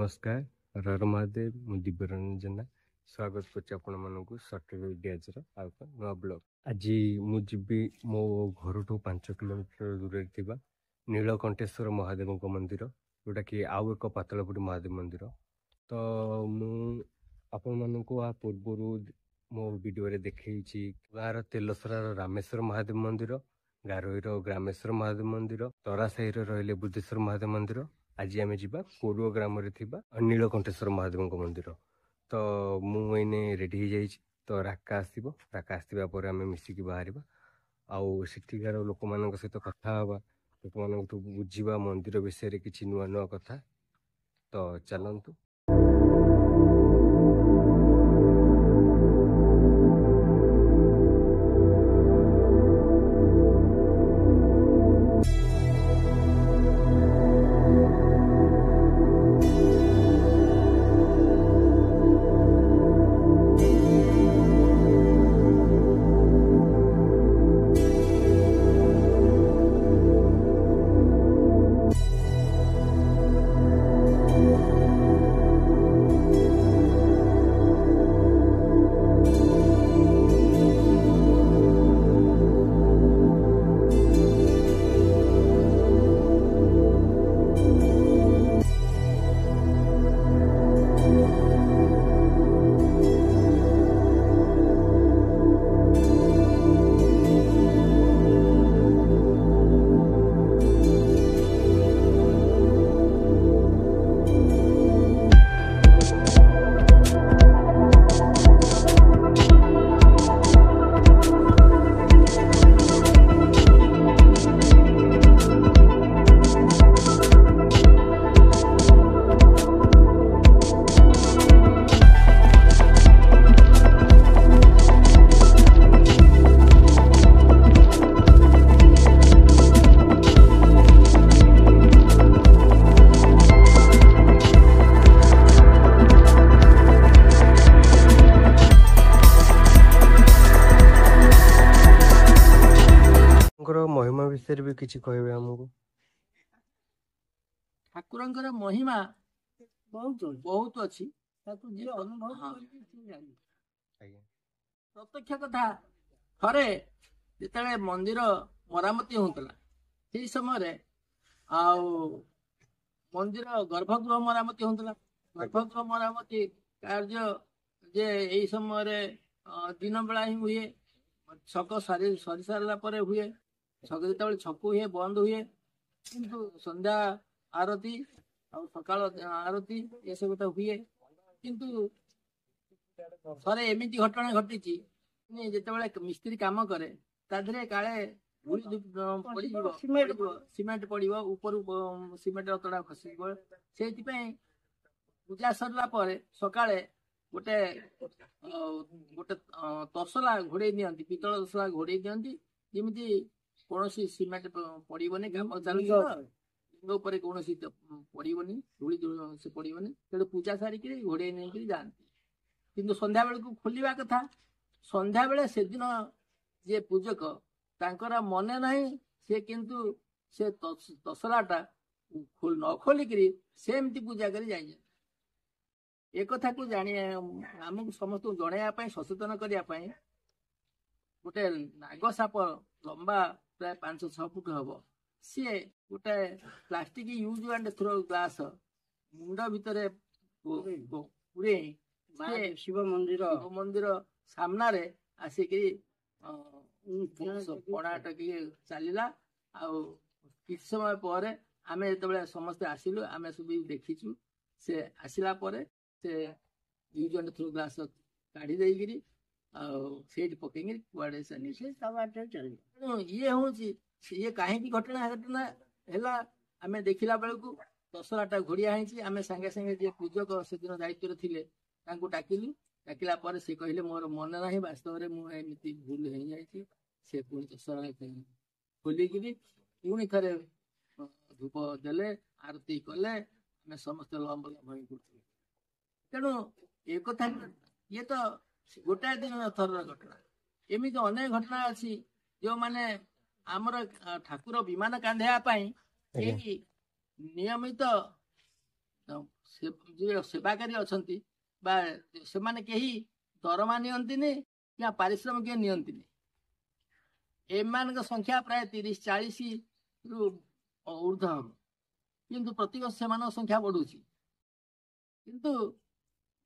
नमस्कार हर महादेव मु दिव्यरंजना स्वागत कर सॉफ्टवेयर नुआ ब्लॉग आज मुझे मो घर 5 किलोमीटर दूर थी नीलकंठेश्वर महादेव मंदिर जोटा कि आउ एक पातलपुरी महादेव मंदिर तो मुझे पूर्वर मो वीडियो देखी गाँव तेलसरार रामेश्वर महादेव मंदिर गारोईर ग्रामेश्वर महादेव मंदिर तरासाही रही बुद्धेश्वर महादेव मंदिर आज आम जा कोरुआ ग्राम नीलकंठेश्वर महादेव मंदिर तो मुझे रेडी हो तो राका आसो राका आसवा आम मिसिकी बाहर आउ सेठिकार लोक मान सहित कथा लोक मान बुझा मंदिर विषय किसी नुआ नुआ कथा तो चलतु। महिमा विषय भी किसी कहबे हमको ठाकुर महिमा बहुत बहुत अच्छी प्रत्यक्ष कथा थरे जिते मंदिर मरामती होता से समय मंदिर गर्भगृह मरामती होता गर्भगृह मरामती कार्य जे यही समय दिन बेला ही हुए छक सरी सारा हुए छक जो छक हुए बंद हुए किंतु संध्या आरती और सकाल आरती ये सब हुए किंतु थरे एमती घटना घटी जिते मिस्त्री काम करे ताधे काले सीमेंट पड़ो ऊपर सीमेंट अतड़ा खस से पूजा सरला सकाळे गोटे गोटे तसला घोड़े दिखती पितल तसला घोड़े दिखती जमी कौन सीमेंट पड़ोनी काम चलू कौन पड़ोनी धूली से पड़ोनी तेणु पूजा सारिक घोड़े नहीं जाती किंतु संध्या बेल को खोलिया कथा संध्या बेले से दिन जे पूजक तांकर मने नहीं से किंतु से तसलाटा न खोलिक सेमती पूजा कर जाए एक कथा को जानी आमको समस्त जनवाई सचेतन करने गोटे नागसाप लंबा प्राय 5-6 फुट हम सी गोटे plastic use and throw glass मुंड भितर पूरे शिव मंदिर सामने आसिक पड़ा टकी चलला कि समय पर आम जो समस्ते आसिलु आम सब देखीचु से आसला से यूज एंड थ्रो ग्लास काढ़ी देकरी पकई ये हूँ ये कहीं घटना घटना है आम देखला बेलू दशहराटा घोड़िया आम सांगे सांगे जे पूजक से दिन दायित्व थे डाकिलु डाकिला से कहले मोर मन ना वास्तव में मुझे भूल हो जाए से पुणी दशहरा खोलिकी पुणी थे धूप देले आरती कले आम समस्त लंब लंब कर तेणु एक कथा ये तो गोटाए दिन थर घटना एमती अनेक घटना अच्छी जो माने आमर ठाकुर विमान कांधेवाई नियमित ଯିଏ ସେବାକାରୀ ଅଛନ୍ତି ବା ସେମାନେ କେହି ଦରମା ନିଅନ୍ତିନି କିମ୍ବା ପାରିଶ୍ରମିକ ନିଅନ୍ତିନି। ଏମାନଙ୍କ ସଂଖ୍ୟା ପ୍ରାୟ 30-40 ରୁ ଉର୍ଦ୍ଧ୍ୱ ହେବ, କିନ୍ତୁ ପ୍ରତିବର୍ଷ ସେମାନଙ୍କ ସଂଖ୍ୟା ବଢୁଛି। କିନ୍ତୁ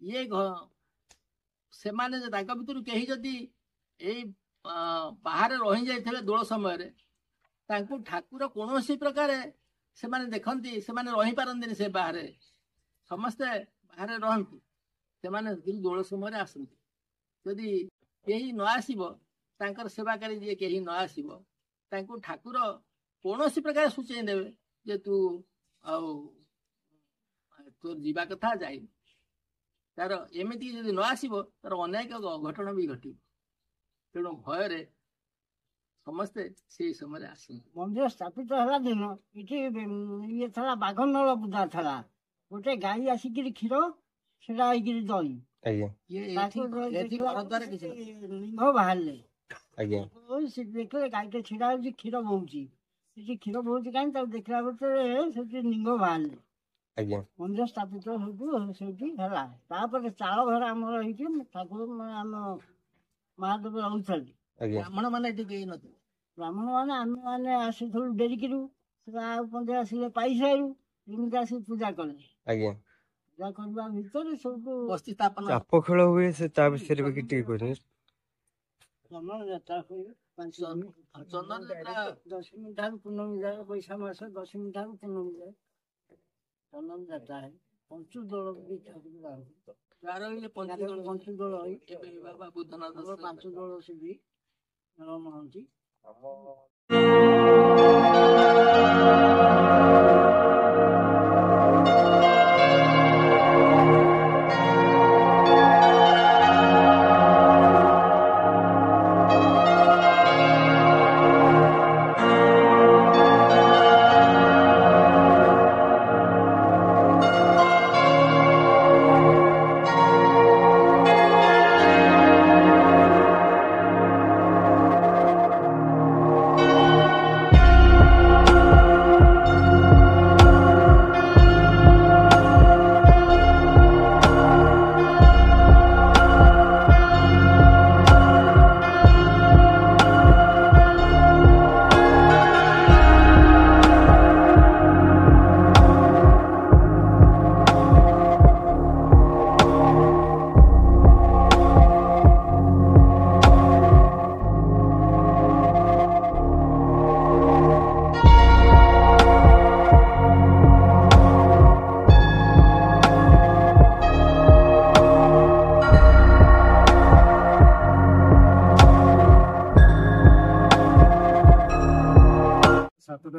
ଇଏ ସେମାନେ ତାଙ୍କ ଭିତରୁ କେହି ଯଦି ଏଇ ବାହାରେ ରହିଯାଇଥିବେ ଦୋଳ ସମୟରେ, ତାଙ୍କୁ ଠାକୁର କୌଣସି ପ୍ରକାର ସେମାନେ ଦେଖନ୍ତି, ସେମାନେ ରହିପାରନ୍ତିନି। ସେ ବାହାରେ ସମସ୍ତେ ବାହାରେ ରହନ୍ତି, ସେମାନେ ଦୋଳ ସମୟରେ ଆସନ୍ତି। ଯଦି କେହି ନ ଆସିବ, ତାଙ୍କର ସେବାକାରୀ ଯିଏ କେହି ନ ଆସିବ, ତାଙ୍କୁ ଠାକୁର କୌଣସି ପ୍ରକାର ସୂଚେଇ ଦେବେ ଯେ ତୁ ଆଉ ତୋର ଯିବା କଥା ଯାଇନି। ତାର ଏମିତି ଯଦି ନ ଆସିବ, ତାର ଅନେକ ଅଘଟଣ ବି ଘଟିବ। ତେଣୁ ଭୟରେ ସମସ୍ତେ ସେଇ ସମୟରେ ଆସନ୍ତି। ମନ୍ଦିର ସ୍ଥାପିତ ହେଲା ଦିନ ଏଠି ଇଏ ଥିଲା ବାଘନଳ ପୂଜା ଥିଲା। ଗୋଟେ ଗାଈ ଆସିକିରି କ୍ଷୀର ସେଟା ହେଇକିରି ଦହି ଲିଙ୍ଗ ବାହାରିଲେ ଦେଖିଲେ ଗାଈଟେ ଛିଡା ହଉଛି, କ୍ଷୀର ବହୁଛି। ସେଠି କ୍ଷୀର ବହୁଛି କାହିଁକି, ତାକୁ ଦେଖିଲା ଭିତରେ ସେଠି ଲିଙ୍ଗ ବାହାରିଲେ। ମନ୍ଦିର ସ୍ଥାପିତ ସେଇଠି ହେଲା। ତାପରେ ଚାଳ ଘର ଆମର ହେଇଛି, ଠାକୁର ଆମ ମହାଦେବ ରହୁଛନ୍ତି। ବ୍ରାହ୍ମଣ ମାନେ ଏଠି କେହି ନଥିଲେ। ବ୍ରାହ୍ମଣ ମାନେ ଆମେ ମାନେ ଆସିଥିଲୁ ଡେରିକିରୁ, ସେଟା ଆଉ ପନ୍ଦର ଆସିଲେ ପାଇସାରୁ ଏମିତି ଆସି ପୂଜା କଲେ। ପୂଜା କରିବା ଭିତରେ ସବୁ ବସ୍ତି ସ୍ଥାପନ ଚାପ ଖେଳ ହୁଏ, ସେ ତା ବିଷୟରେ ବି ଟିକେ କହିଲେ। ଚନ୍ଦନ ଯାତ୍ରା ହୁଏ 5 ଦିନ। ଚନ୍ଦନ ଯାତ୍ରା ଦଶମୀ ଠାରୁ ପୂର୍ଣ୍ଣମୀ ଯାଏ, ବୈଶାଖ ମାସ ଦଶମୀ ଠାରୁ ପୂର୍ଣ୍ଣମୀ ଯାଏ ଚନ୍ଦନ ଯାତ୍ରା ହୁଏ। ପଞ୍ଚୁଦୋଳ ବି ଠାକୁର ପଞ୍ଚୁଦୋଳ ହୋଇ ବାବା ବୁଦ୍ଧନାଥ 5 ଦୋଳ ସେଠି ମେଳନ ହନ୍ତି।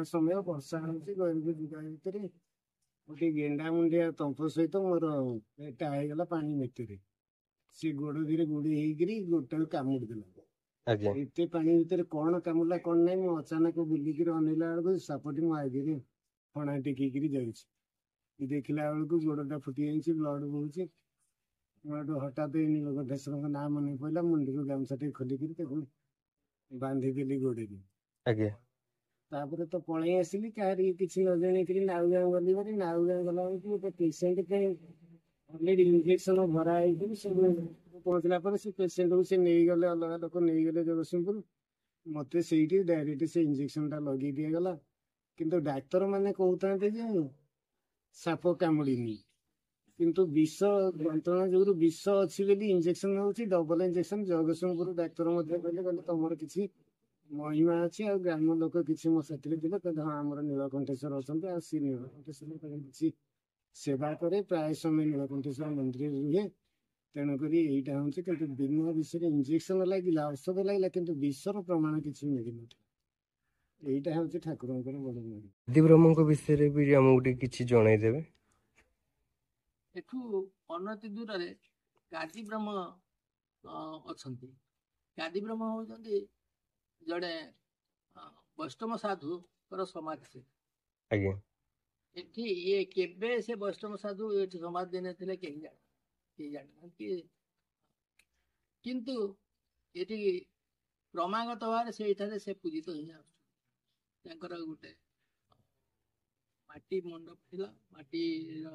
ସମୟ ବର୍ଷା ହଉଛି, ଗରିବ ଯୁଗ ଭିତରେ ଗୋଟେ ଗେଣ୍ଡା ମୁଣ୍ଡିଆ ତମ୍ପ ସହିତ ମୋର ଏଟା ହେଇଗଲା ପାଣି ଭିତରେ। ସେ ଗୋଡ ଧୀରେ ଗୁଡି ହେଇକିରି ଗୋଟାକୁ କାମୁଡି ଦେଲା। ଏତେ ପାଣି ଭିତରେ କଣ କାମୁଡିଲା କଣ ନାହିଁ, ମୁଁ ଅଚାନକ ବୁଲିକିରି ଅନେଇଲା ବେଳକୁ ସାପଟି ମୋ ଆଗରେ ଫଣା ଟେକିକିରି ଯାଉଛି। ଦେଖିଲା ବେଳକୁ ଗୋଡଟା ଫୁଟି ଯାଇଛି, ବ୍ଲଡ ବହୁଛି। ହଠାତ୍ ନୀଳକଣ୍ଠେଶ୍ୱରଙ୍କ ନାଁ ମନେ ପଡିଲା, ମୁଣ୍ଡରୁ ଗାମୁଛା ଟିକେ ଖୋଲିକିରି ତାକୁ ବାନ୍ଧିଦେଲି ଗୋଡରେ। ତାପରେ ତ ପଳେଇ ଆସିଲି, କାହାରି କିଛି ନ ଜାଣିକିରି ନାଉଗାଁ ଗଲି। ନାଉଗାଁ ଗଲା ବେଳକୁ ଗୋଟେ ପେସେଣ୍ଟ ଅଲରେଡି ଇଞ୍ଜେକ୍ସନ ଭରା ହେଇକିରି ସବୁ ପହଞ୍ଚିଲା ପରେ ସେ ପେସେଣ୍ଟକୁ ସେ ନେଇଗଲେ, ଅଲଗା ଲୋକ ନେଇଗଲେ ଜଗତସିଂହପୁର। ମତେ ସେଇଠି ଡାଇରେକ୍ଟ ସେ ଇଞ୍ଜେକ୍ସନ ଟା ଲଗେଇ ଦିଆଗଲା। କିନ୍ତୁ ଡାକ୍ତର ମାନେ କହୁଥାନ୍ତି ଯେ ସାପ କାମୁଡିନି, କିନ୍ତୁ ବିଷ ଯନ୍ତ୍ରଣା ଯୋଗୁରୁ ବିଷ ଅଛି ବୋଲି ଇଞ୍ଜେକ୍ସନ ହଉଛି, ଡବଲ ଇଞ୍ଜେକ୍ସନ। ଜଗତସିଂହପୁର ଡାକ୍ତର ମଧ୍ୟ କହିଲେ ତମର କିଛି ମହିମା ଅଛି, ଆଉ ଗ୍ରାମ ଲୋକ କିଛି ମୋ ସାଥିରେ ଥିଲେ, କହିଲେ ହଁ ଆମର ନୀଳକଣ୍ଠେଶ୍ୱର ଅଛନ୍ତି, ଆଉ ସେ ନୀଳକଣ୍ଠେଶ୍ୱର କିଛି ସେବା କରେ, ପ୍ରାୟ ସମୟ ନୀଳକଣ୍ଠେଶ୍ୱର ମନ୍ଦିରରେ ରୁହେ। ତେଣୁକରି ଏଇଟା ହଉଛି, କିନ୍ତୁ ବିନା ବିଷୟରେ ଇଞ୍ଜେକ୍ସନ ଲାଗିଲା, ଔଷଧ ଲାଗିଲା, କିନ୍ତୁ ବିଷର ପ୍ରମାଣ କିଛି ମିଳିନଥିଲା। ଏଇଟା ହଉଛି ଠାକୁରଙ୍କର ବଡ ମହିମା। ଗାଦିବ୍ରହ୍ମଙ୍କ ବିଷୟରେ ବି ଆମକୁ ଟିକେ କିଛି ଜଣେଇଦେବେ। ଏଠୁ ଅନତି ଦୂରରେ ଗାଦିବ୍ରହ୍ମ ଅଛନ୍ତି। ଗାଦିବ୍ରହ୍ମ ହଉଛନ୍ତି ଜଣେ ବୈଷ୍ଣବ ସାଧୁଙ୍କର ସମାଧି। ଏଠି ଇଏ କେବେ ସେ ବୈଷ୍ଣବ ସାଧୁ ଏଠି ସମାଧି ନେଇଥିଲେ କେହି ଜାଣିନାହାନ୍ତି, କିନ୍ତୁ ଏଠି କ୍ରମାଗତ ଭାବରେ ସେଇଠାରେ ସେ ପୂଜିତ ହିଁ ଆସୁଛନ୍ତି। ତାଙ୍କର ଗୋଟେ ମାଟି ମଣ୍ଡପ ଥିଲା, ମାଟିର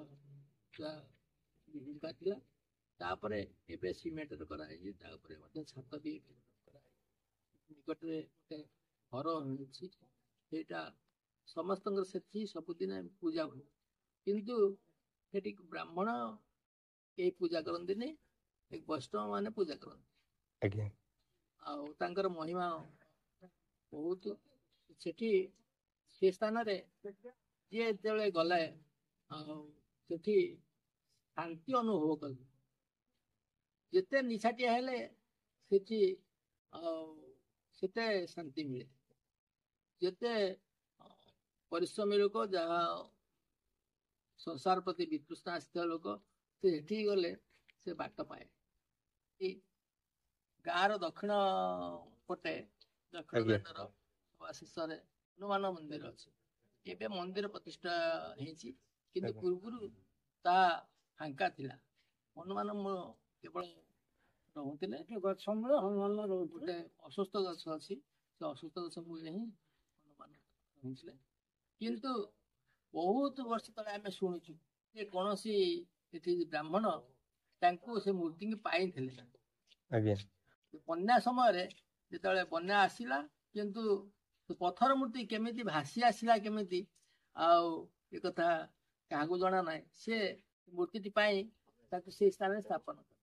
ଥିଲା। ତାପରେ ଏବେ ସିମେଣ୍ଟରେ କରାହେଇଛି, ତା ଉପରେ ମଧ୍ୟ ଛାତ ବି କରାହେଇଛି। ନିକଟରେ ଗୋଟେ ଘର ହେଇଛି, ସେଇଟା ସମସ୍ତଙ୍କର ସେଠି ସବୁଦିନ ପୂଜା ହୁଏ, କିନ୍ତୁ ସେଠି ବ୍ରାହ୍ମଣ କେହି ପୂଜା କରନ୍ତିନି, ବୈଷ୍ଣବ ମାନେ ପୂଜା କରନ୍ତି। ଆଜ୍ଞା ଆଉ ତାଙ୍କର ମହିମା ବହୁତ। ସେଠି ସେ ସ୍ଥାନରେ ଯିଏ ଯେତେବେଳେ ଗଲେ ଆଉ ସେଠି ଶାନ୍ତି ଅନୁଭବ କଲେ। ଯେତେ ନିଛାଟିଆ ହେଲେ ସେଠି ସେତେ ଶାନ୍ତି ମିଳେ। ଯେତେ ପରିଶ୍ରମୀ ଲୋକ, ଯାହା ସଂସାର ପ୍ରତି ବିତୃଷ୍ଣା ଆସିଥିବା ଲୋକ, ସେ ସେଠିକି ଗଲେ ସେ ବାଟ ପାଏ। ଗାଁର ଦକ୍ଷିଣ ପଟେ, ଦକ୍ଷିଣ ଦାଣ୍ଡର ଶେଷରେ ହନୁମାନ ମନ୍ଦିର ଅଛି। ଏବେ ମନ୍ଦିର ପ୍ରତିଷ୍ଠା ହେଇଛି, କିନ୍ତୁ ପୂର୍ବରୁ ତାହା ଫାଙ୍କା ଥିଲା। ହନୁମାନ କେବଳ ରହୁଥିଲେ। ଗଛ ମୂଳ ହନୁମାନ ଗୋଟେ ଅସୁସ୍ଥ ଗଛ ଅଛି, ସେ ଅସୁସ୍ଥ ଗଛ ମୂଳେ ହିଁ ହନୁମାନ ରହୁଥିଲେ। କିନ୍ତୁ ବହୁତ ବର୍ଷ ତଳେ ଆମେ ଶୁଣିଛୁ ଯେ କୌଣସି ଏଠି ବ୍ରାହ୍ମଣ ତାଙ୍କୁ ସେ ମୂର୍ତ୍ତିକି ପାଇଥିଲେ। ଆଜ୍ଞା ବନ୍ୟା ସମୟରେ ଯେତେବେଳେ ବନ୍ୟା ଆସିଲା, କିନ୍ତୁ ପଥର ମୂର୍ତ୍ତି କେମିତି ଭାସି ଆସିଲା କେମିତି, ଆଉ ଏ କଥା କାହାକୁ ଜଣା ନାହିଁ। ସେ ମୂର୍ତ୍ତିଟି ପାଇଁ ତାକୁ ସେଇ ସ୍ଥାନରେ ସ୍ଥାପନ କଲେ।